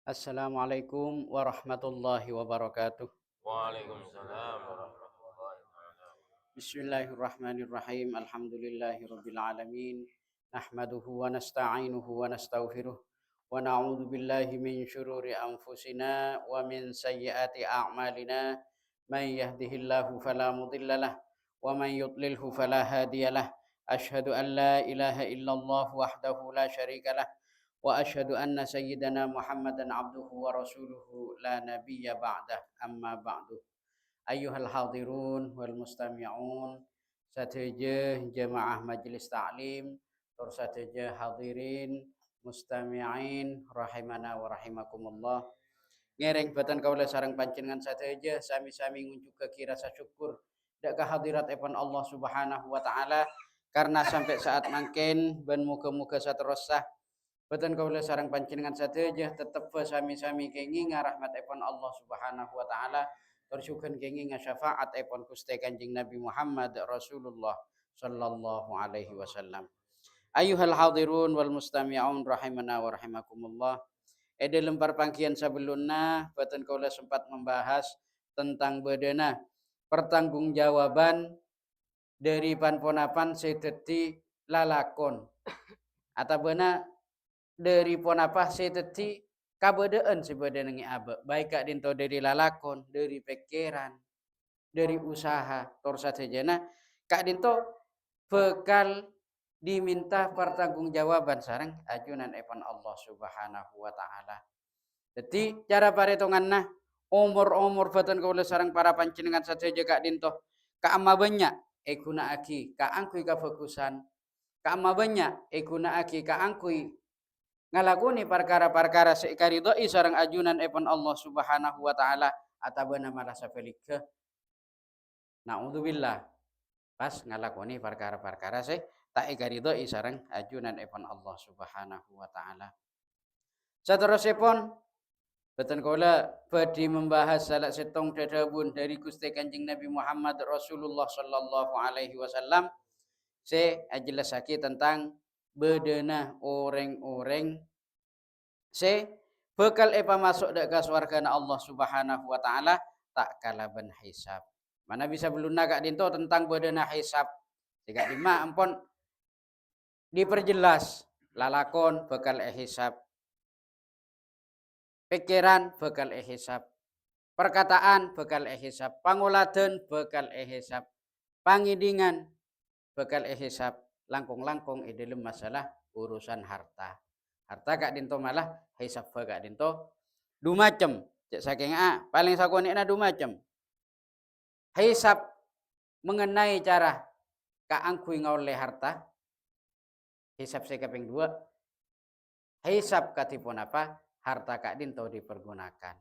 Assalamualaikum warahmatullahi wabarakatuh. Waalaikumsalam warahmatullahi wabarakatuh. Bismillahirrahmanirrahim. Alhamdulillahirabbil alamin. Nahmaduhu wa nasta'inuhu wa nastaghfiruh. Wa na'udzu billahi min syururi anfusina wa min sayyiati a'malina. Man yahdihillahu fala mudhillalah wa man yudlilhu fala hadiyalah. Asyhadu an la ilaha illallah wahdahu la syarikalah wa asyhadu anna sayyidana Muhammadan abduhu wa rasuluhu la nabiyya ba'dah. Amma ba'du. Ayyuhal hadirun wal mustami'un, sateje jemaah majelis taklim, tur sateje hadirin mustami'in rahimana wa rahimakumullah. Ngereng batan kaula sareng panjenengan sateje sami-sami ngunjuk ke rasa syukur dak kehadirat epon Allah Subhanahu wa taala karena sampai saat mangken ben muga-muga saterusah batan kaula sareng panjenengan sateje tetep sami-sami kengi ngarahmat epon Allah Subhanahu wa taala tersukan kengi syafaat epon Gusti Kanjeng Nabi Muhammad Rasulullah sallallahu alaihi wasallam. Ayuhal hadirun wal mustami'un rahimana wa rahimakumullah. Ede lempar pangkian sebelumnya batan kaula sempat membahas tentang bedana pertanggungjawaban dari panponapan seteti lalakon atau benar dari ponapah seteti kabedaan sebadan ngi abe baik kak dinto dari lalakon dari pikiran dari usaha tor sajana kak dinto bekal diminta pertanggungjawaban sareng ajunan epon Allah Subhanahu wa taala. Jadi cara paretongan nah umur-umur batan kaula sareng para panjenengan sateja kak dinto ka amma banyak guna aki ka angkui ka fokusan ka amma banyak guna aki ka angkui ngalakuni perkara-perkara seikaridoi sareng ajunan epon Allah Subhanahu wa taala atabana marasa pelike naudzubillah pas ngalakuni perkara-perkara se tak ikaridoi sareng ajunan epon Allah Subhanahu wa taala. Saterusipun beten kula badhe membahas salah setong dadawun dari Gusti Kanjeng Nabi Muhammad Rasulullah sallallahu alaihi wasallam se ajelasake tentang bedena orang-orang se bekal epa masuk dak ka swargana Allah Subhanahu wa taala tak kalaban hisab. Mana bisa beluna kak dinto tentang bedena hisab. Jika lima ampun diperjelas lalakon bekal hisab, pikiran bekal hisab, perkataan bekal hisab, panguladen bekal hisab, pangidingan bekal hisab, langkung-langkung dalam masalah urusan harta. Harta kak dinto malah hisab kak dinto du macem. Cek saking paling sakonikna du macem. Hisab mengenai cara kaangkui ngoleh harta. Hisab saya kaping 2. Hisab katipun apa? Harta kak dinto dipergunakan.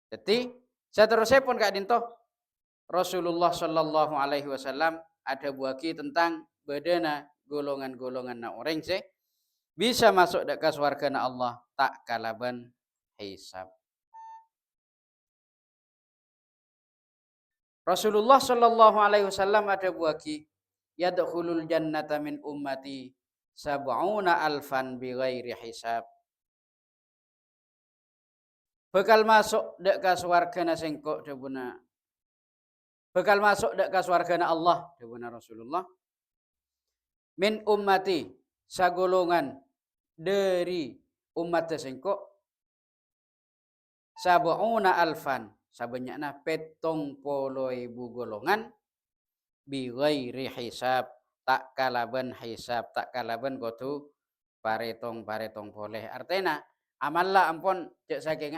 Jadi seterusnya pun kak dinto Rasulullah Shallallahu Alaihi Wasallam ada buaki tentang bedana golongan-golongan na orang se bisa masuk ke swarga na Allah tak kalaban hisab. Rasulullah Shallallahu Alaihi Wasallam ada buaki yadkhulul jannata min ummati sab'una alfan bighairi hisab. Bekal masuk dek ka swarga na sengko debuna. Bekal masuk dek ka swarga na Allah debuna Rasulullah. Min ummati sagolongan dari umat sengko sab'una alfan sabanyakna 70.000 golongan bi ghairi hisab tak kalaban hisab tak kalaban gotu paretong boleh artinya amalla ampun cek saking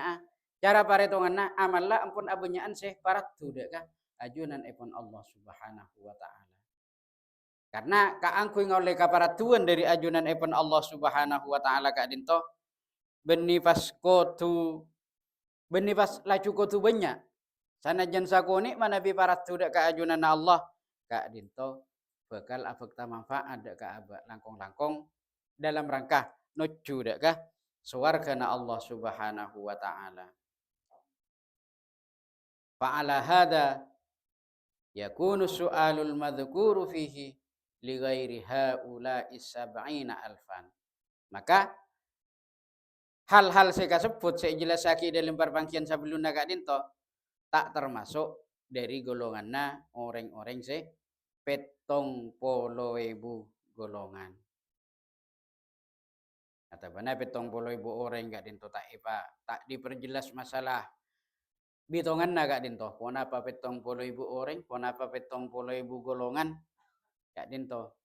cara paretonganna amalla ampun abenyaan sih paratu dek ka ajunan epon Allah Subhanahu wa taala karena kaangkui ngoleh kaparatuan dari ajunan epon Allah Subhanahu wa taala kak dinto beni pas kotu beni pas laju kotu banyak sanajan sakoni mana bi paratu dek ka ajunan Allah kak dinto bakal abekta manfaat dek ka abak langkong-langkong dalam rangka nuju dek ka swargana Allah Subhanahu wa taala. Fa'ala hada yakunu su'alul madhkuru fihi li ghairi haula'i sab'ina alfan. Maka hal-hal saya kasebut saya jelasake dalam perpangkian sebelumnya kak dinto tak termasuk dari golonganna orang-orang se 70.000 golongan. Kata bana 70.000 orang kak dinto tak tak diperjelas masalah bitonganna kak dinto. Kenapa 70.000 orang? Kenapa 70.000 golongan? Kak dinto.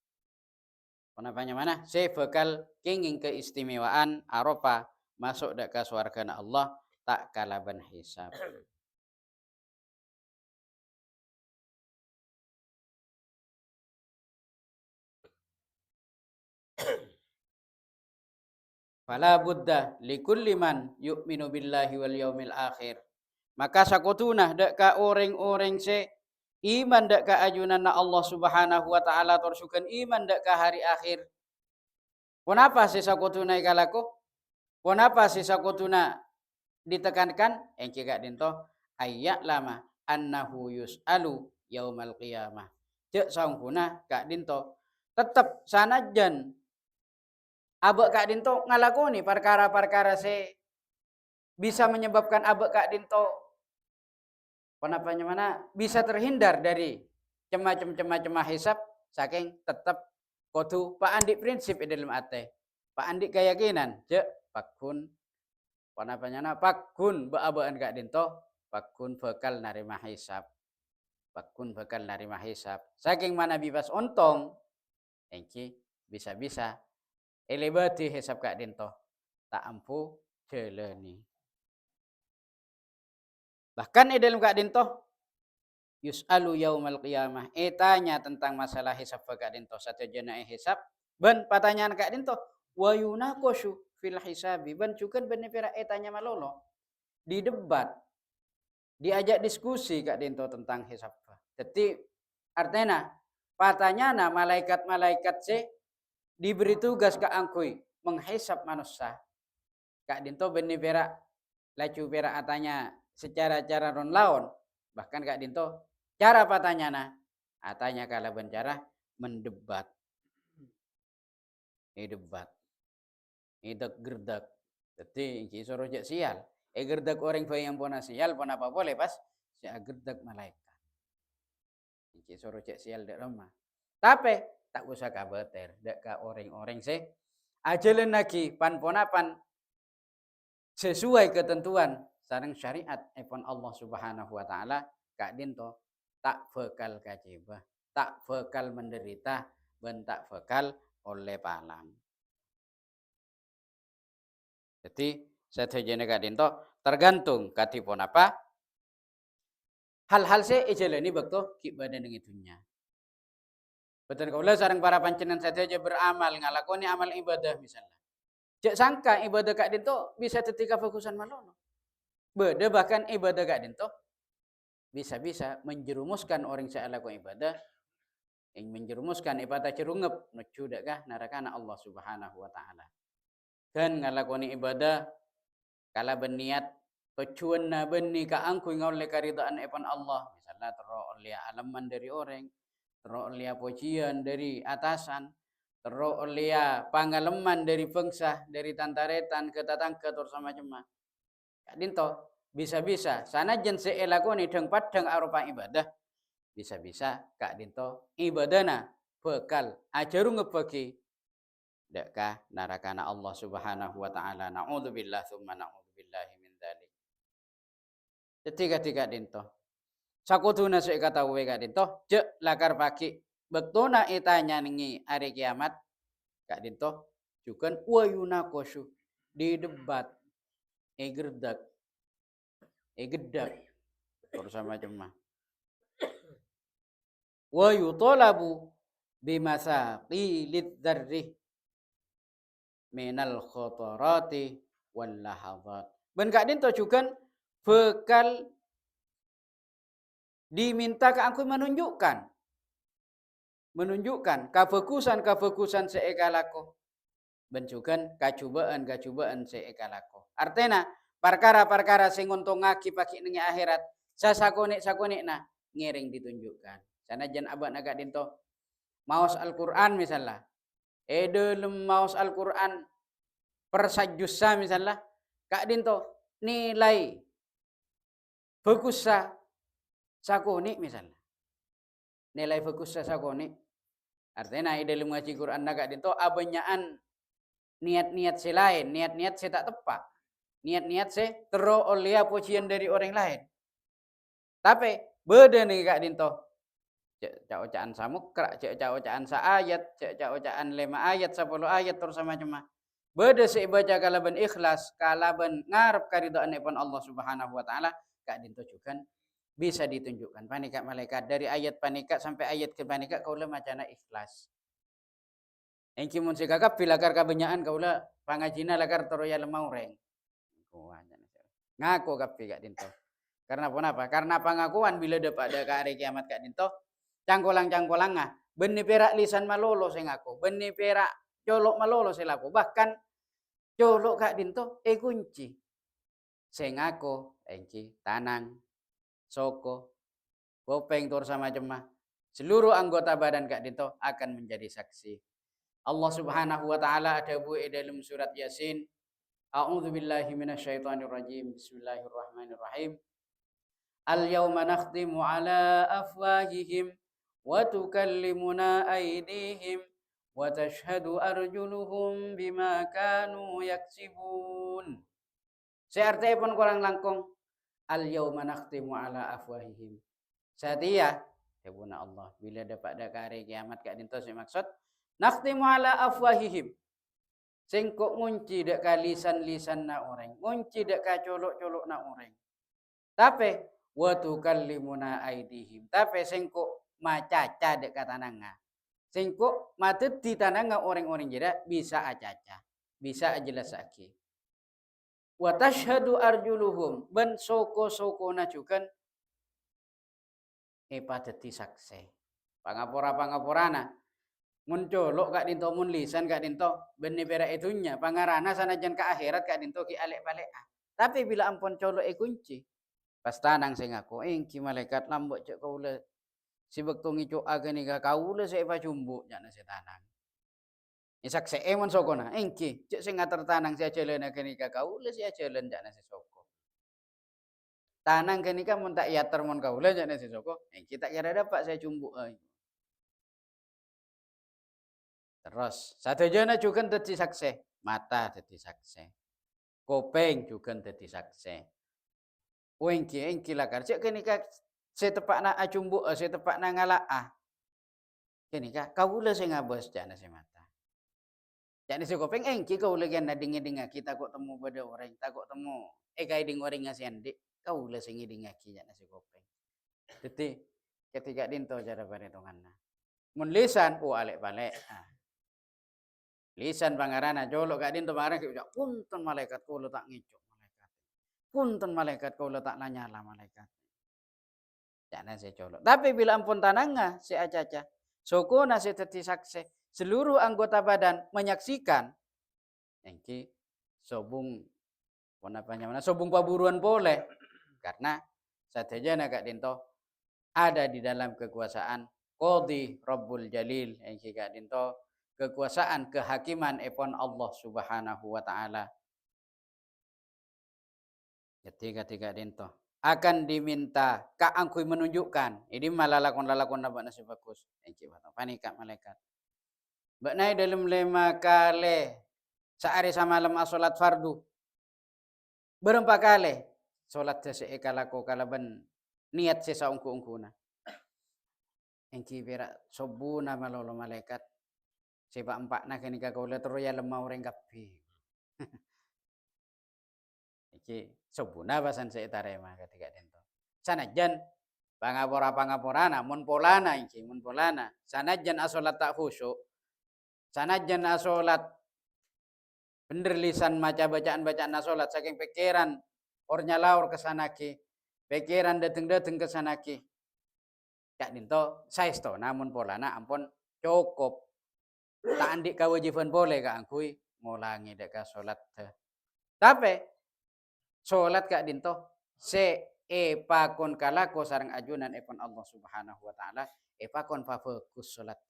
Kenapanya mana? Saya bakal kenging keistimewaan Arafah masuk dak ke surga Allah tak kalaban hisab. Fala budda likulli man yu'minu billahi wal yaumil akhir. Maka sakutuna dak ka orang-orang se iman dak ka ajunan Allah Subhanahu wa taala tersukan iman dak ka hari akhir. Kenapa sih sakutuna ikalako? Kenapa sih sakutuna ditekankan? Engke gak dinto ayat lama annahu yus'alu yaumal qiyamah. Cek saungkuna gak dinto tetap sanajan abek kak dinto ngalakoni perkara-perkara se bisa menyebabkan abek kak dinto kenapanya mana bisa terhindar dari cemah hisab saking tetap kudu pak andi prinsip di dalam ate pak andi keyakinan cek pakun kenapanya na pakun beabaan kak dinto pakun bakal narima hisab pakun bakal narima hisab saking mana bebas ontong engki bisa-bisa elebati hisab kak dinto tak ampu jeleni. Bahkan dalam kak dinto yus'alu yaumal qiyamah tanya tentang masalah hisab kak dinto satu jenai hisab ben pertanyaan kak dinto wa yunaqashu fil hisabi ben cukan ben pira tanya malolo di debat diajak diskusi kak dinto tentang hisab. Jadi artinya patanya malaikat-malaikat se diberi tugas ke angkui menghisap manusia. Kak dinto benih perak lacu perak atanya secara cara ron laon. Bahkan kak dinto cara patanya na atanya kala bencara mendebat. Debat. Idak gerdak. Jadi kisah rojak sial. Gerdak orang yang pona sial pon apa boleh pas si gerdak malaikat. Kisah rojak sial dek rumah. Tapi tak usah kabater dek ka orang-orang se ajalan lagi pan-ponapan sesuai ketentuan sareng syariat epon Allah Subhanahu wa taala kak dinto tak bekal kacibah tak bekal menderita ben tak bekal oleh palang. Jadi sedayana kak dinto tergantung katipun apa hal-hal se ejeleni bekto kibadan dengan itunya. Betul kaulah sareng para pancenan saja beramal ngalakoni amal ibadah misalnya. Cek sangka ibadah kak dinto bisa ketika fokusan malono. Beda bahkan ibadah kak dinto bisa-bisa menjerumuskan orang saya lakukan ibadah yang menjerumuskan ibadah cerungep nuju dakah narakana Allah Subhanahu wa taala. Dan ngalakoni ibadah kala berniat tujuan na beni ka angku ngoleh karidaan epan Allah misalnya tero oleh alaman dari orang tero oleh pujian dari atasan tero oleh pangalaman dari bangsa dari tantaretan ke tatangga terus macam dinto bisa-bisa sanajan seelakoni deng padang arupa ibadah bisa-bisa kak dinto ibadana bekal ajaru ngebagi dakah narakana Allah Subhanahu wa taala naudzubillah tsumma naudzubillahi min dzalik. Ketika dinto sakutuna sik kata we kak dinto je lakar pagi bektona itanya ningi hari kiamat kak dinto jukan wa yunaqashu di debat gerdak gedak terus macam wa yutolabu bimasaqilid dzarri minal khotorati wal lahadhat. Ben kak dinto juga bekal diminta ke aku menunjukkan kefokusan seekalako. Ben juga kacubaan seekalako. Artinya perkara-perkara sing untungake paki ning akhirat sasakonik na ngiring ditunjukkan. Sanajan abak naga dinto maos Al-Qur'an misalnya dalam maos Al-Quran persajusa misalnya Kak dinto nilai bagus sakoni misalnya. Nilai bagus sakoni. Artinya dalam ngaji Quran Kak dinto abanyaan niat-niat si lain, niat-niat si tak tepat. Niat-niat si teroleh pujian dari orang lain. Tapi beda nih Kak dinto. Cak ocaan samukra, cak ocaan saayat, cak ocaan 5 ayat, 10 ayat terus macam. Beda sih baca kalaban ikhlas, kalaban ngarep karidhaan ipun Allah Subhanahu wa taala, Kak dinto juga bisa ditunjukkan panikat malaikat dari ayat panikat sampai ayat ke panikat kaula macana ikhlas. Engki mun sikakap bilakar kabenyaan kaula pangajina lakar toroya lemau reng. Ngaku kapi Kak dinto. Karena apa? Karena pengakuan bila dapat ada ke hari kiamat Kak dinto, cangkolang-cangkolang benih perak lisan malolo sing aku, benih perak colok malolo sing aku. Bahkan colok Kak dinto kunci. Sing aku engki tanang, soko, kopeng tur sama jemah. Seluruh anggota badan Kak dinto akan menjadi saksi. Allah Subhanahu wa taala ada dalam surat Yasin. A'udzu billahi minasyaitonir rajim. Bismillahirrahmanirrahim. Al-yawma nakhtimu ala afwahihim wa tukallimuna aydihim wa tashhadu arjuluhum bima kanu yaksibun. Searti pun kurang langkung al-yawma nakhtimu ala afwahihim. Satia ya Allah bila dapat hari kiamat Kak dinto sing maksud nakhtimu ala afwahihim. Sing kok ngunci dek ka lisan-lisan na orang, ngunci dek ka colok-colok na orang. Tapi wa tukallimuna aidihim. Tapi sing kok macaca dek ka tananga. Sing kok matut di tananga orang-orang jeda bisa acaca, bisa jelasake. Wa tashhadu arjuluhum ben soko-sokona juga padeti sakse. Pangapora-pangaporana mun colok Kak dinto mun lisan Kak dinto benih pera itunya pangarana sanajan ke akhirat Kak dinto ki alek-balek. Tapi bila ampun colok kunci pas tanang sing aku engki malaikat lambok cek kaula si bekto ngicu agani ka kaula se pa jumbo jana si tanang. Isak se emon sokona engki cek sing ngatur tanang si ajeuleuh agani ka kaula si ajeuleuh jana si soko. Tanang gani ka mun tak yater mun kaula jana si soko engki tak kira dapat saya jumbo euy. Terus satu jana juga dadi saksi, mata dadi saksi, kopeng juga dadi saksi. Engki lakar cek kenika setepakna acumbu setepakna ngalaah. Kenika kaula sing ngabos jana si mata. Jana si kopeng engki kaula gen nading-ding kita kok temu pada orang, tak kok temu kai ding orang ngasiandi kaula sing ngiding aki jana si kopeng. Dadi ketika dinto cara paretonganna. Mun lisan alek-balek. Lisan pangarana jolok Kak dinto pangarana ki punten malaikat kula tak ngicuk malaikat. Punten malaikat kula tak nanyala malaikat. Jana saya colok. Tapi bila ampun tananga si acaca, sokona si teti saksi, seluruh anggota badan menyaksikan engki sobung sobung paburuan boleh karena satejana Kak dinto ada di dalam kekuasaan Qadhi Rabbul Jalil engki Kak dinto kekuasaan kehakiman epon Allah Subhanahu wa taala. Ketika dinto akan diminta ka angkui menunjukkan ini malah lakon nabak nasi bagus engki panika malaikat. Mbak nai dalam 5 kali sehari samalam salat fardu. Berempat kali salat sese kalako kalaban niat sesa ungku-ungkuna. Engki berak sobuna malolo malaikat. Sebab empakna kenika kaula teroya lemau reng kapi. Iki sobuna basan saya tarema ketika dento. Sanajan pangapora mun polana iki mun polana. Sanajan asolat tak khusyuk. Sanajan asolat bener lisan maca bacaan asolat saking pikiran ornya laur kesanaki. Pikiran dateng kesanaki. Kak dinto saesto namun polana ampun cukup. Tak andik kewajiban boleh Kak angkui ngulangi dek salat. Tapi salat Kak dinto pakon kalako sareng ajunan epon Allah Subhanahu wa taala pakon pa fokus salat.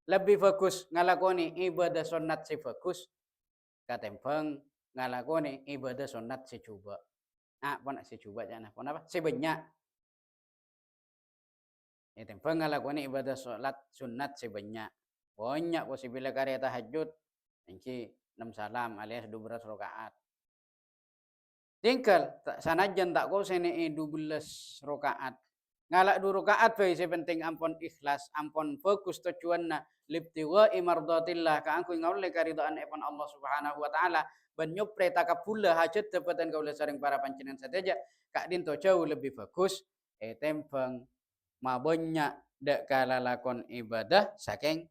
Lebih fokus ngalakoni ibadah sunat si fokus katempeng ngalakoni ibadah sunat secoba. Pon secoba jana, pon apa? Sebanyak. Itu ngalakoni ibadah salat sunat sebanyak. Banyak posibila karya tahajud, engki 6 salam alias 12 rakaat. Tinggal sanajan tak kau sene 12 rakaat. Ngalak 2 rakaat bae penting ampun ikhlas, ampun fokus tujuanna libtiwa imardatillah ka angku ngaule karidaan epon Allah Subhanahu wa taala ban nyopre takabula hajat dapatan kaula saring para panjenengan sateja kak dinto jauh lebih bagus tempeng mabonya dak kala lakon ibadah saking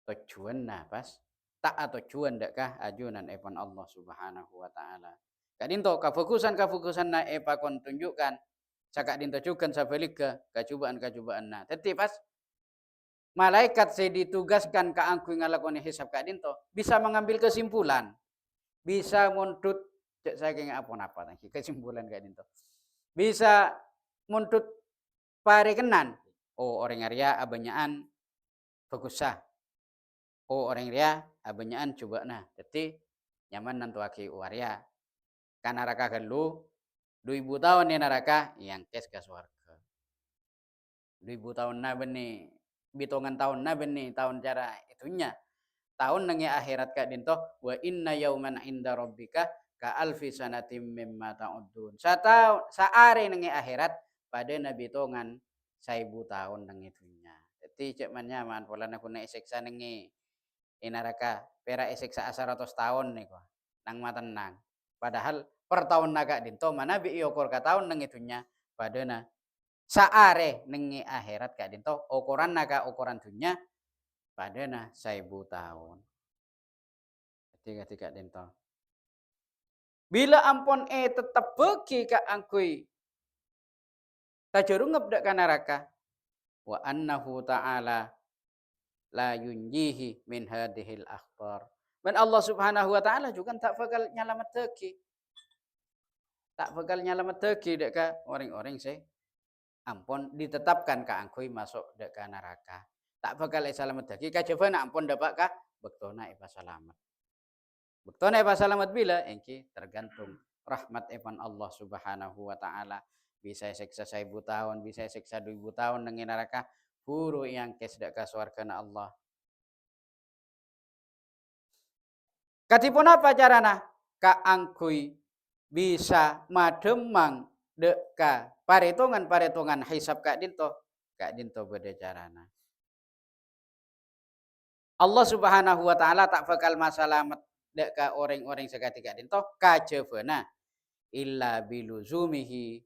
tujuanna pas tak atau tujuan dak kah ajunan epon Allah Subhanahu wa taala. Kak dinto kafokusan na epakon tunjukkan cakak dinto cukan sabaliga kacubaan na. Tetapi pas malaikat saya ditugaskan ke angku ngalakoni hisab kak dinto bisa mengambil kesimpulan, bisa muntut cek saking apa kesimpulan kak dinto. Bisa muntut parekenan. Oh orang Arya abanyaan bagusah. Oh orang Arya abanyaan coba nah. Jadi nyaman nantu aki Arya. Karena raka gelu 2000 tahun ya naraka yang kes ke surga. 2000 tahun na beni bitongan tahun na beni tahun cara itunya. Tahun nengi akhirat kak dinto wa inna yauman inda rabbika ka alfi sanatim mimma ta'udun. Saare nengi akhirat pada nabi tongan 1000 tahun nengi itunya. Jadi cek manyaman pola na kuna isiksa nengi inaraka pera isiksa 100 tahun nih kok. Nang matenang. Padahal per tahun naga dinto mana bi iokor ka tahun nang itunya pada na saare nengi akhirat ka dinto ukuran naga ukuran dunya pada na 1000 tahun. Ketika dinto. Bila ampon tetap bagi ka angkui tajurungep dak ka neraka wa annahu ta'ala la yunjihi min hadhil akhbar. Dan Allah Subhanahu wa taala juga tak bakal nyalamat teki. Tak bakal nyalamat teki dek ka orang-orang se ampun ditetapkan ka angkui masuk dek ka neraka. Tak bakal selamat teki kajaba ampun dapat ka bektona ipa selamat. Bektona ipa selamat bila engki tergantung rahmat epan Allah Subhanahu wa taala. Bisa siksa 1000 tahun, bisa siksa 2000 tahun nang neraka. Guru yang kes dak ka swargana Allah. Katipun apa carana? Ka angkui bisa mademang deka paretongan hisab kak dinto beda carana. Allah Subhanahu wa taala tak bakal masalamat deka orang-orang sekati kak dinto kajebena illa biluzumihi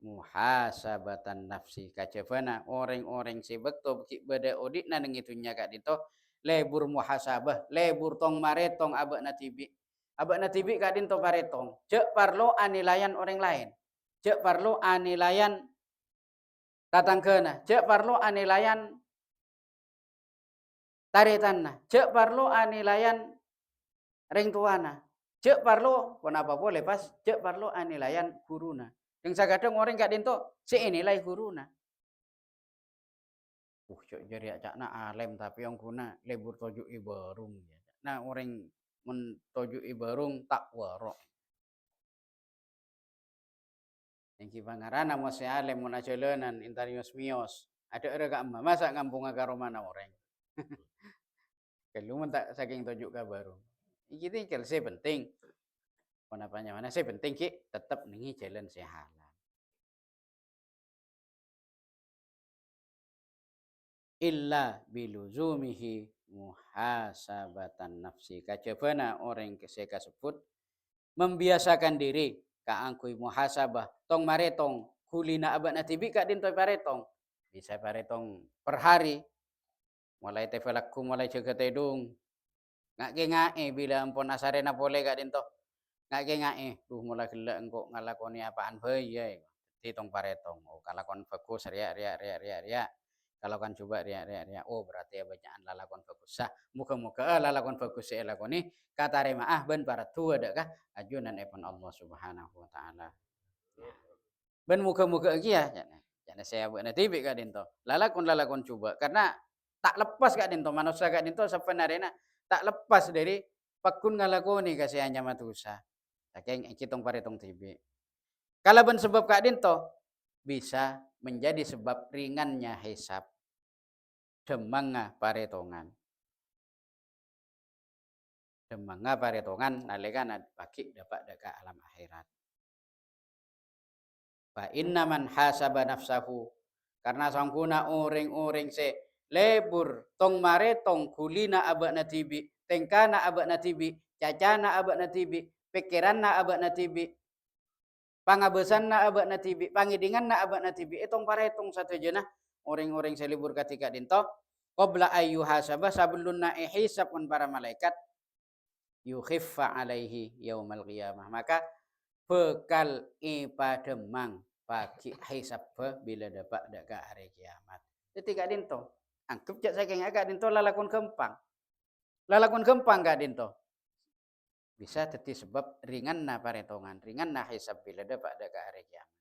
muhasabatan nafsi kajebena orang-orang sebekto beda audit nang itunya kak dinto lebur muhasabah, lebur tong maretong abak natibi. Abak natibi kak dinto paretong. Cek parlo anilayan orang lain. Cek parlo anilayan tatangkena. Cek parlo anilayan taretanna. Cek parlo anilayan ring tuana. Cek parlo kenapa boleh pas. Cek parlo anilayan guruna. Yang sagadang orang kak dinto si nilai guruna. Cok jadi acakna alem tapi yang guna lebur tojuk ibarung. Nah orang men tojuk ibarung tak warok. Yang kipangarana mo si alem mo najelenan intarios mios. Ada era emak masa ngampung karo mana orang. Kalau tak saking tojuk kabarung. Iki tinggal saya penting. Kenapanya mana saya penting ki tetap nengi jalan sehat. Illa biluzumihi muhasabatan nafsi. Kacabana orang keseka sebut membiasakan diri ka angkui muhasabah tong maretong kulina abad natibi kak dintoy paretong bisa paretong per hari mulai tefelaku mulai jaga tedung ngae bila ampun asarena boleh kak dinto ngae mulai gelak engkau ngalakoni apaan bayi tong paretong oh kalakon bagus ria kalau kan coba ria oh berarti ya bacaan lalakon bagus sah muka lalakon bagus saya lakoni kata remaah ben para tua dak kah ajunan epon Allah Subhanahu wa taala ben muka iki ya jana saya buat nanti kak dinto lalakon coba karena tak lepas kak dinto manusia kak dinto sebenarnya tak lepas dari pakun ngalakoni kasi anya matusa. Saking kitong paretong tibi. Kalaban sebab kak dinto bisa menjadi sebab ringannya hisab demanga paretongan. Demanga paretongan nalika bagi dapat deka alam akhirat. Fa inna man hasaba nafsahu karena sangkuna uring-uring se lebur tong mare tong kulina abak natibi tengkana abak natibi cacana abak natibi pikiranna abak natibi pangabesanna abak natibi pangidinganna abak natibi itong paretong satu jenah uring-uring se libur ketika dinto qabla ayu hasaba sabulunna ihisab para malaikat yukhiffa alaihi yaumal qiyamah maka bekal ipademang bagi hisab bila dapat dekat hari kiamat. Jadi kak dinto angkep cak saking agak dinto lalakon kempang. Lalakon kempang kak dinto. Bisa teti sebab ringan na paretongan, ringan na hisab bila dapat dekat hari kiamat.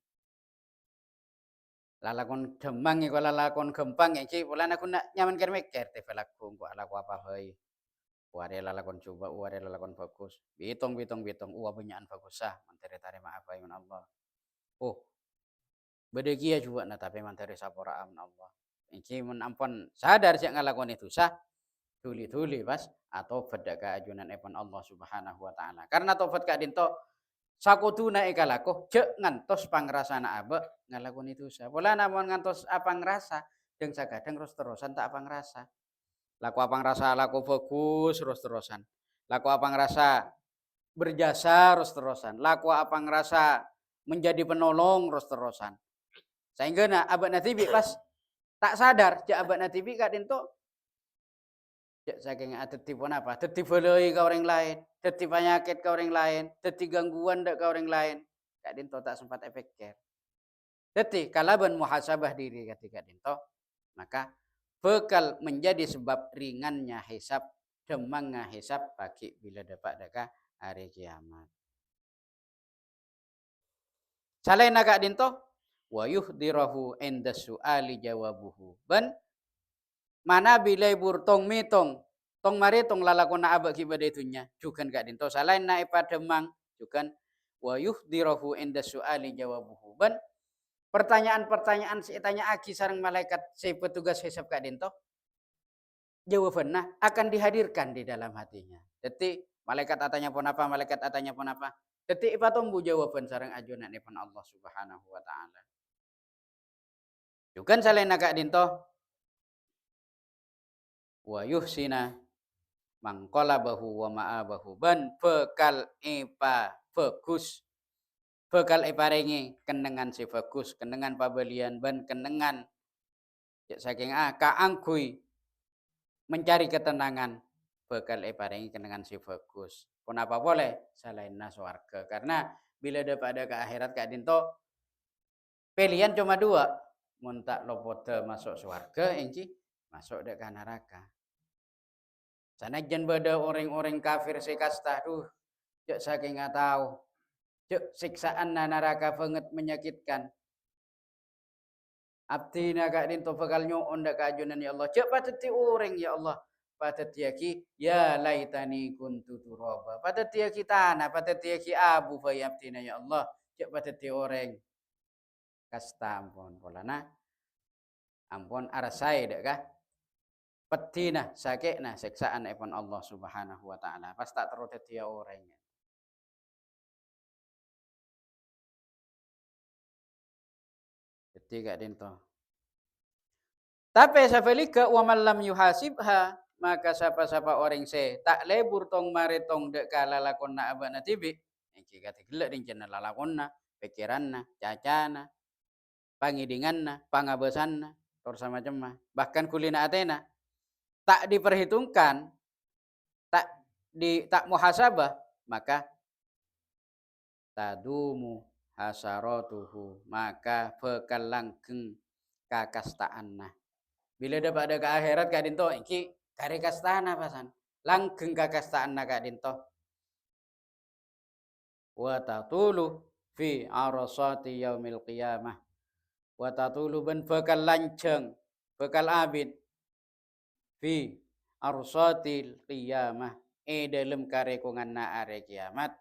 Lalakon demang iko lalakon kempang ya cik pola aku nak nyaman ker meker te pelaku ko ala ko apa heuy. Wade lalakon coba, wade lalakon fokus. Bitung. Uwa benyaan fokus sah. Manteri tarima apa iman Allah. Oh, bedegia juga na tapi manteri sapora aman Allah. Iki mun ampun sadar sih ngalakon itu sah. Tuli pas atau bedaka ajunan epon Allah Subhanahu wa taala. Karena tobat ka dinto sakutuna ikalako cek ngantos pangrasana abe ngalakon itu sah. Pola namun ngantos apa ngerasa jeung sakadang terus-terusan tak apa ngerasa. Laku apa ngerasa laku fokus terus-terusan. Laku apa ngerasa berjasa terus-terusan. Laku apa ngerasa menjadi penolong terus-terusan. Sehingga na abad natibi pas tak sadar cak abad natibi kak dinto cak saking tetipun apa? Tetipeloi ke orang lain, tetip penyakit ke orang lain, tetip gangguan dak ke orang lain. Kak dinto tak sempat efeknya. Jadi kalaban muhasabah diri ketika dinto maka bekal menjadi sebab ringannya hisab demangnya hisab bagi bila dapat deka hari kiamat. Selain agak dinto wa yuhdirahu inda su'ali jawabuhu. Ben mana bila burtong mitong tong mari tong lalakon na abak kibada itunya jukan gak dinto selain na ipa demang jukan wa yuhdirahu inda su'ali jawabuhu. Ben pertanyaan-pertanyaan saya tanya aki sareng malaikat saya petugas hisab kak dinto jawabannya akan dihadirkan di dalam hatinya. Jadi malaikat atanya pun apa, malaikat atanya pun apa. Jadi ipa tumbuh jawaban sareng ajunan ipun Allah Subhanahu wa taala. Jukan selain kak dinto wa yuhsina mangqalabahu wa ma'abahu ban bekal ipa bagus bekal iparengi kenengan si bagus kenengan pabelian ban kenengan saking kaangkui mencari ketenangan bekal iparengi kenengan si bagus kenapa boleh selain warga karena bila ada ke akhirat kak dinto pilihan cuma dua mun tak lopote masuk surga engki masuk dek neraka. Sanajan beda orang-orang kafir sekasta tuh cek saking nggak tahu cek siksaan neraka banget menyakitkan abdi naga dinto bakal nyoon dak kajunan ya Allah cek pateti orang ya Allah pateti yaki ya laitani kuntu turaba pateti yaki tanah pateti yaki abu fa abdina ya Allah cek pateti orang kasta ampun polana ampun arasai dak kah petina sakitna siksaan ipun Allah Subhanahu wa taala pas tak terus dia orangnya. Jadi gak dinto. Tapi safalika wa man lam yuhasibha maka siapa-siapa orang se tak lebur tong mare tong dek kala lakonna abana tibi. Iki kata gelak dincenna lalakonna, pikiranna, cacana, pangidinganna, pangabesanna, tor sama macam bahkan kulina atena tak diperhitungkan tak muhasabah maka tadumu hasaratuhu maka bekal langgeng kakastaanna bila dapat ada ke akhirat kak dinto iki kare kastana pasan langgeng kakastaanna kak dinto wa tatulu fi arasati yaumil qiyamah wa tatulu ben bekal lanceng bekal abid fi arsatil qiyamah dalam karekongan na are kiamat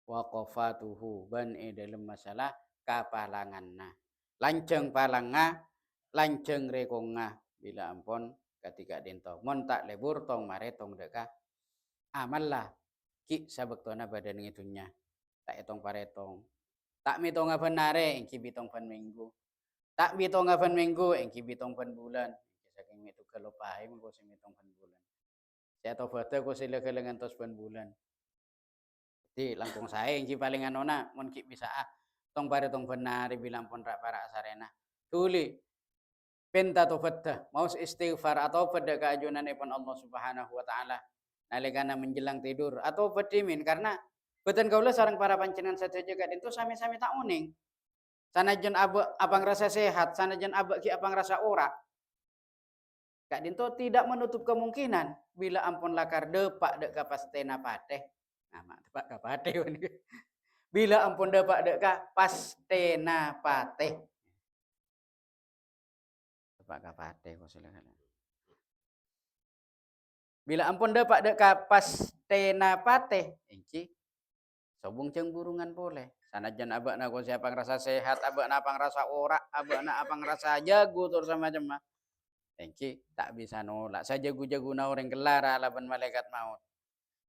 waqafatuhu ban dalam masalah kapalangan na lanceng palanga lanceng rekonga bila ampon ketika dento mon tak lebur tong mare tong deka amal lah ki sabektona badan ngitunya tak etong paretong tak mitong apan nare engki bitong pan minggu tak bitong apan minggu engki bitong pan bulan saking mitu kelopai mengko mitong pan bulan saya tahu foto ko sila kelengan tos pan bulan di langkung saya engki paling anona mon ki bisa tong paretong pan nare bilang pon rak para asarena tuli penta to fatta mau istighfar atau pada keajunan ipon Allah Subhanahu wa taala nalikana menjelang tidur atau pedimin karena beten kaula sareng para panjenengan sadeja gak itu sami-sami tak uning sanajan abang rasa sehat sanajan abang ki abang rasa ora gak dinto tidak menutup kemungkinan bila ampun lakar depak dek kapastena pateh nah mak depak kapateh bila ampun depak dek pastena pateh depak kapateh kok silakan bila ampun dapat dek kapas tena pateh engki sobung ceng burungan boleh sanajan abak na ko siapa ngerasa sehat abak na apa ngerasa ora abak na apa ngerasa jago tur sama jema engki tak bisa nolak saja jago na orang kelara laban malaikat maut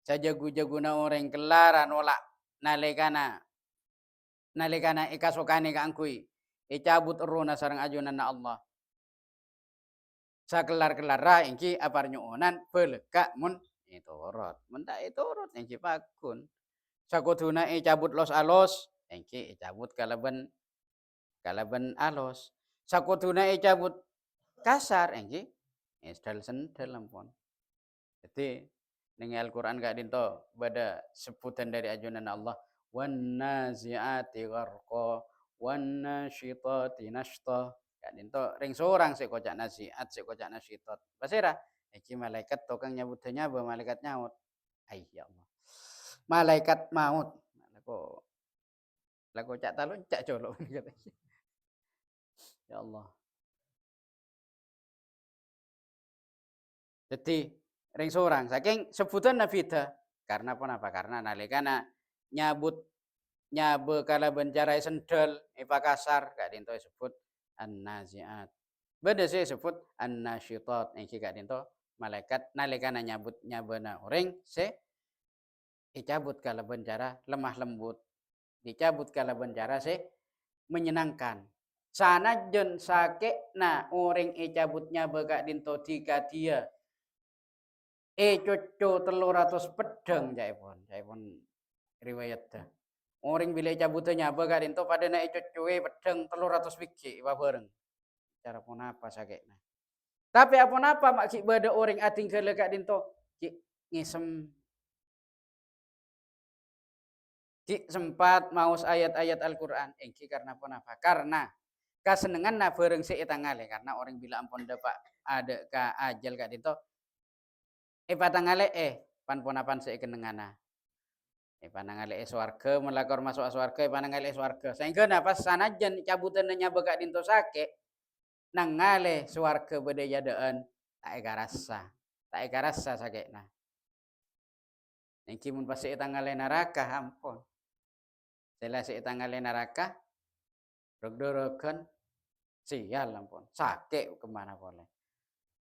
saja jago na orang kelara nolak nalikana ikasokane ka angkui cabut eruna sareng ajunan na Allah sakelar-kelar engki apar nyuonan peleka mun iturut mun tak iturut engki pakun sakuduna cabut los alos engki cabut kalaban alos sakuduna cabut kasar engki esdal sendal ampun jadi ning Al-Qur'an gak dinto bada sebutan dari ajunan Allah wan naziati gharqa wan nasyitati nashta gak dinto ring sorang sik kocak nasiat sik kocak nasyitat basira iki malaikat tokang nyabutnya ba malaikat nyaut ai ya Allah malaikat maut lagu cak talun cak colok ya Allah jadi ring sorang saking sebutan nafida karena apa karena nalikana nyabut nyabe kala benjarai sendal ipa kasar gak dinto sebut an-naziat beda sih sebut an-nasyitat iki gak dinto malaikat nalikana nyabut nyabana orang se dicabut kala benjara lemah lembut dicabut kala benjara se menyenangkan sanajen sake na orang cabutnya begak dinto tiga dia coco 300 pedang jaipun riwayat dah orang bila cabutnya begak dinto pada na coco pedang 300 biji bareng cara pun apa sake na tapi apa maksud bada orang ating kelegak dinto ngisem Ki sempat maus ayat-ayat Al-Quran. Engki karena apa? Karena kasenengan na bareng si itangale karena orang bila ampun dapat ada ka ajal ka dito. Patangale pan ponapan si kenengana. Panangale swarga melakor masuk swarga panangale swarga. Sehingga napas sanajan cabutan nyaba ka dinto sake nangale swarga bedaya daan tak eka rasa sake nah. Engki mun pas si itangale neraka ampun. Selasi tanggal neraka rog-dorogan sial ampun sakit kemana boleh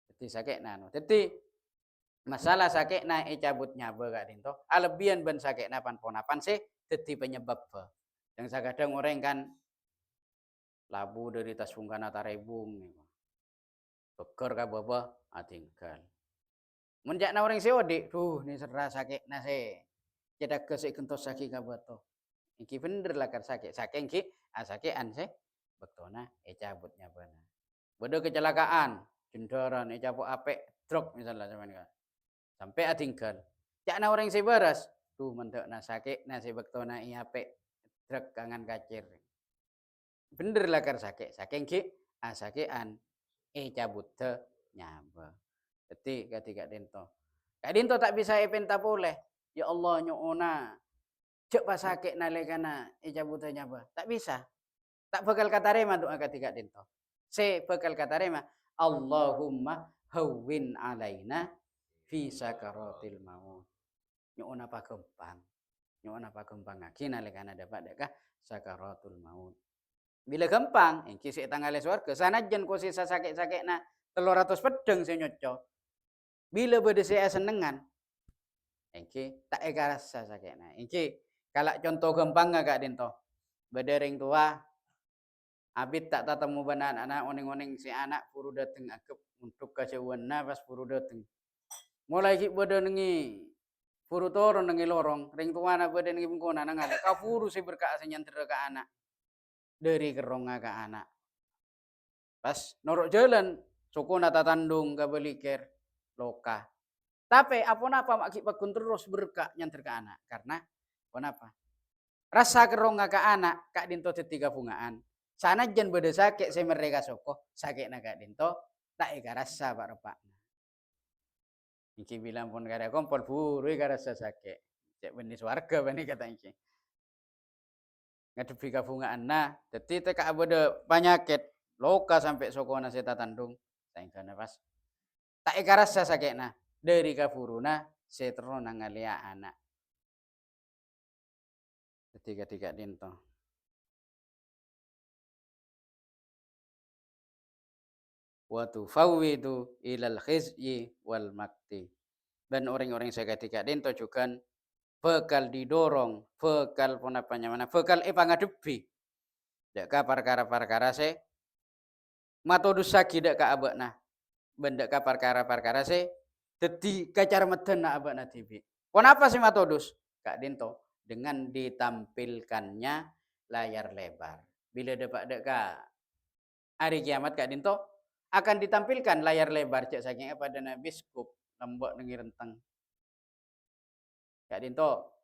jadi sakit nano jadi masalah sakit na cabut nyaba gak dinto alebian ben sakit na pan sih jadi penyebab yang kadang orang kan labu dari tas pungkana tarebung beker ka baba tinggal menjak na orang seode nih serah sakit na se cedak ke se kentos sakit ka bato iki bener lah kan sakit ki sakean se bektona cabut nyabana bodoh kecelakaan jendaran cabut apek truk misalnya sampai atinggal cak na orang sebaras tuh mentok na sakit na se bektona apek truk kangen kacir bener lah kan sakit ki sakean cabut te nyaba jadi ketika dento tak bisa penta boleh ya Allah nyuona cek pasake nalikana icabutannya apa tak bisa tak bakal katarema tuh ketika dento se bakal katarema Allahumma hawwin alaina fi sakaratil maut. Nyuun apa gempang. Nyuun apa gempang ngaki nalikana dapat dekah sakaratul maut. Bila gempang, engki sik tanggale swarga sanajan ko sisa sakit-sakitna 300 pedeng sing nyoco. Bila bede saya senengan, engki tak eka rasa sakitna. Engki kalak contoh gempang gak dinto. Bede ring tua abit tak tatemu bana anak oning-oning si anak puru dateng akep untuk kacauanna pas puru dateng. Mulai ki bede nengi puru toron nengi lorong, ring tua na bede nengi bengkona nangale ka puru si berka senyantir ka anak. Dari kerong ka anak. Pas norok jalan, sukuna tatandung ka belikir loka. Tapi apa-apa maki pakun terus berka nyantir ke anak. Karena kenapa? Rasa kerong ka anak kak dinto tiga bungaan. Sana jen beda sakit saya mereka soko sakit na kak dinto tak ika rasa pak repak. Iki bilang pun kada kompor buru ika rasa sakit. Cek benih warga bani kata iki. Ngadepi ka bungaan na, dadi teka beda penyakit loka sampai soko na seta tandung. Saingkana pas. Tak ika rasa sakit na dari ka furuna setro nangalia anak. Tiga-tiga dinto. Wa tufawwidu ilal khizyi wal makti. Dan orang-orang saya ketika dinto juga bekal didorong, bekal pun apanya mana, bekal pangadepi. Dak ka perkara-perkara se matodus sagi dak ka abakna. Benda ka perkara-perkara se dadi kacar meden na abakna tibi. Kenapa sih matodus? Kak dinto dengan ditampilkannya layar lebar. Bila dapat dak ka hari kiamat Kak Dinto akan ditampilkan layar lebar cek saking pada biskup lembok nengi renteng. Kak Dinto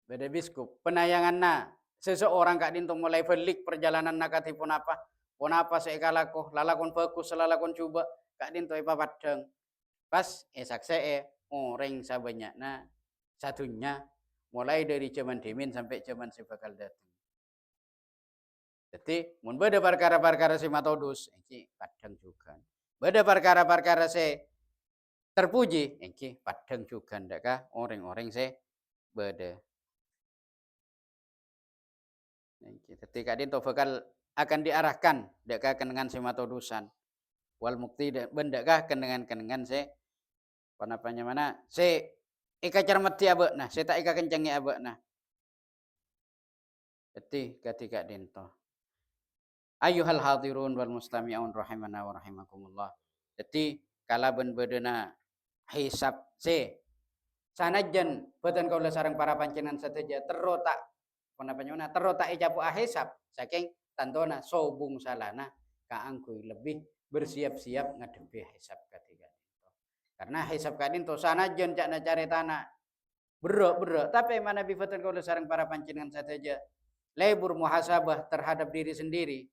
beda biskup penayanganna seseorang Kak Dinto mulai belik perjalanan nakatipun apa seekalaku lalakon fokus lalakon coba Kak Dinto ipa padang pas esak orang sabanyakna satunya mulai dari zaman Demin sampai zaman si bakal datang. Jadi, mun beda perkara-perkara si matodus, iki padang juga. Beda perkara-perkara si terpuji, iki padang juga ndak kah orang-orang si beda. Iki ketika dinto bakal akan diarahkan ndak kah kenengan si matodusan. Wal mukti benda kah kenengan si panapanya mana si ika cermati abekna, si tak ika kencangi abekna. Jadi ketika dinto. Ayuhal hadirun wal mustami'un rahimana wa rahimakumullah. Jadi kala ben bedena hisab se sanajan beten kaula sareng para pancenan sateja terota panapanyona terota ijapu hisab saking tantona sobung salana kaangkuy lebih bersiap-siap ngadepi hisab ketiga. Karena hisab kadinto sanajan cakna caritana bero tapi mana bifatan kaula sareng para pancenan sateja lebur muhasabah terhadap diri sendiri.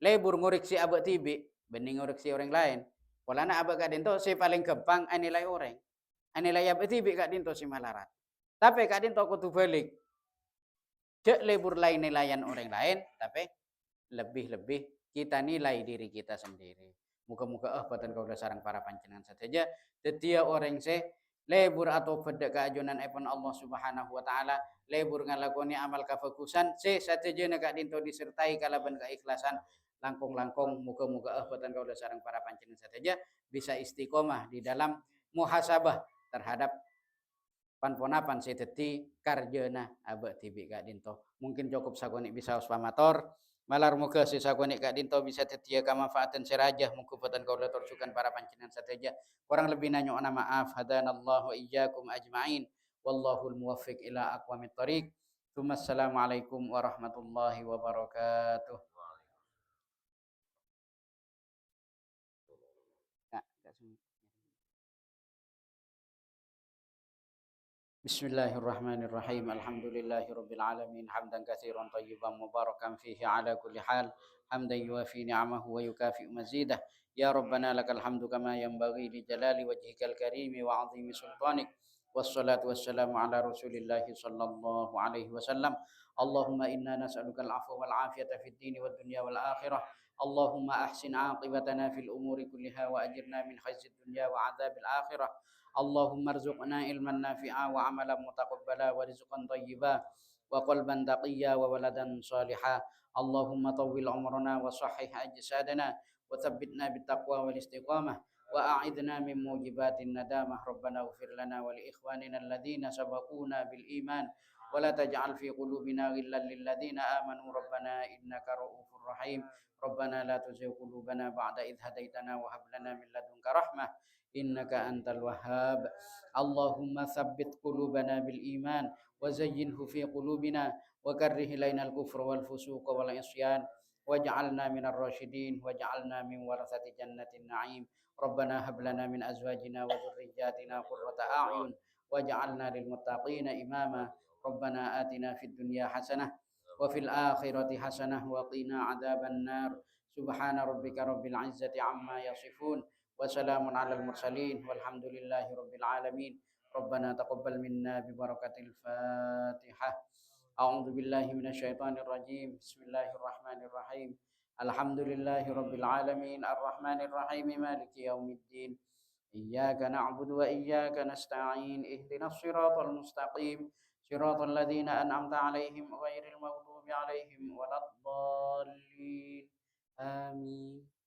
Lebur ngoreksi abak tibi, bening ngoreksi orang lain. Polana abak kak dinto si paling gampang anilai orang. Anilai abak tibi kak dinto si malarat. Tapi kak dinto kutu balik. Cek lebur lain nilaian orang lain, tapi lebih-lebih kita nilai diri kita sendiri. Muka-muka batan kau sarang para pancenengan saja. Setiap orang se lebur atau beda keajunan epon Allah Subhanahu wa taala, lebur ngalakoni amal kefokusan se sateja kak dinto disertai kalaban keikhlasan langkung-langkung muka-muka batan kau sarang para pancenengan saja bisa istiqomah di dalam muhasabah terhadap pan-ponapan seteti karjana abak tibi kak dinto. Mungkin cukup sakonik bisa uspamator. Malar muka si sakonik kak dinto bisa tetia kamanfaatan serajah mukubatan kau torsukan para pancingan sateja. Kurang lebih nanyo ana maaf. Hadanallahu iyyakum ajma'in. Wallahul muwaffiq ila aqwamit thoriq. Assalamualaikum warahmatullahi wabarakatuh. Bismillahirrahmanirrahim. Alhamdulillahirabbil hamdan katsiran thayyiban mubarakan fihi ala kulli hal. Hamdan yuwafi ni'amahu wa yukafi'u mazidah. Ya Rabbana lakal hamdu kama yanbaghi li jalali wajhikal karimi wa 'azimi sultanik. Wassalatu wassalamu ala Rasulillah sallallahu alaihi wasallam. Allahumma inna nas'alukal afwa wal afiyata fid dini wad dunya wal akhirah. Allahumma ahsin 'aqibatana fil umuri kulliha wa ajirna min khazyid dunya wa 'adzabil akhirah. اللهم ارزقنا علما نافعا وعملا متقبلا ورزقا طيبا وقلبا تقيا وولدا صالحا. اللهم طول عمرنا وصحح أجسادنا وثبتنا بالتقوى والاستقامة وأعذنا من موجبات الندامة. ربنا اغفر لنا ولإخواننا الذين سبقونا بالإيمان ولا تجعل في قلوبنا غلا للذين آمنوا ربنا إنك رؤوف رحيم. ربنا لا تزغ قلوبنا بعد إذ هديتنا وهب لنا من لدنك رحمة إنك أنت الوهاب. اللهم ثبت قلوبنا بالإيمان وزينه في قلوبنا وكره إلينا الكفر والفسوق والعصيان واجعلنا من الراشدين واجعلنا من ورثة جنة النعيم. ربنا هب لنا من أزواجنا وذرياتنا قرة أعين واجعلنا للمتقين إماما. ربنا آتنا في الدنيا حسنة وفي الآخرة حسنة وقنا عذاب النار. سبحان ربك رب العزة عما يصفون وسلام على المرسلين والحمد لله رب العالمين. ربنا تقبل منا ببركة الفاتحة. أعوذ بالله من الشيطان الرجيم. بسم الله الرحمن الرحيم. الحمد لله رب العالمين الرحمن الرحيم مالك يوم الدين. إياك نعبد وإياك نستعين اهدنا الصراط المستقيم صراط الذين أنعمت عليهم غير المغضوب عليهم ولا الضالين. آمين.